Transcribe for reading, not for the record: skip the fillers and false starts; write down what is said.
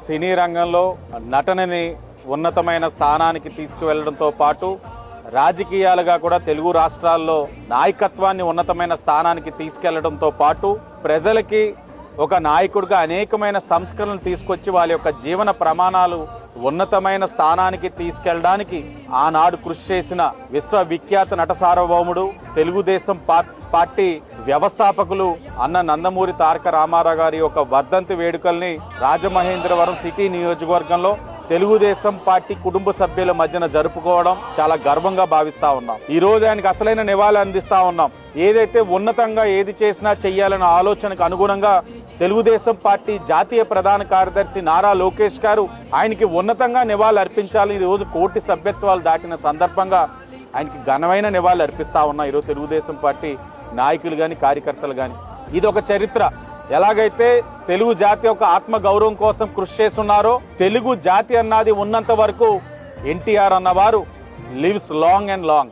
సినీ రంగంలో నటనని ఉన్నతమైన స్థానానికి తీసుకువెళ్లడంతో పాటు రాజకీయాలుగా కూడా తెలుగు రాష్ట్రాల్లో నాయకత్వాన్ని ఉన్నతమైన స్థానానికి తీసుకెళ్లడంతో పాటు ప్రజలకి ఒక నాయకుడిగా అనేకమైన సంస్కరణలు తీసుకొచ్చి వాళ్ళ యొక్క జీవన ప్రమాణాలు ఉన్నతమైన స్థానానికి తీసుకెళ్ళడానికి ఆనాడు కృషి చేసిన విశ్వవిఖ్యాత నట సార్వభౌముడు తెలుగుదేశం పార్టీ వ్యవస్థాపకులు అన్న నందమూరి తారక రామారావు గారి యొక్క వర్ధంతి వేడుకల్ని రాజమహేంద్రవరం సిటీ నియోజకవర్గంలో తెలుగుదేశం పార్టీ కుటుంబ సభ్యుల మధ్యన జరుపుకోవడం చాలా గర్వంగా భావిస్తా ఉన్నాం. ఈ రోజు ఆయనకు అసలైన నివాళి అందిస్తా ఉన్నాం. ఏదైతే ఉన్నతంగా ఏది చేసినా చెయ్యాలన్న ఆలోచనకు అనుగుణంగా తెలుగుదేశం పార్టీ జాతీయ ప్రధాన కార్యదర్శి నారా లోకేష్ గారు ఆయనకి ఉన్నతంగా నివాళులు అర్పించాలి. ఈ రోజు కోటి సభ్యత్వాలు దాటిన సందర్భంగా ఆయనకి ఘనమైన నివాళులు అర్పిస్తా ఉన్నాం. ఈరోజు తెలుగుదేశం పార్టీ నాయకులు కానీ కార్యకర్తలు కానీ ఇది ఒక చరిత్ర. ఎలాగైతే తెలుగు జాతి యొక్క ఆత్మ గౌరవం కోసం కృషి చేస్తున్నారో తెలుగు జాతి అన్నది ఉన్నంత వరకు ఎన్టీఆర్ అన్నవారు లివ్స్ లాంగ్ అండ్ లాంగ్.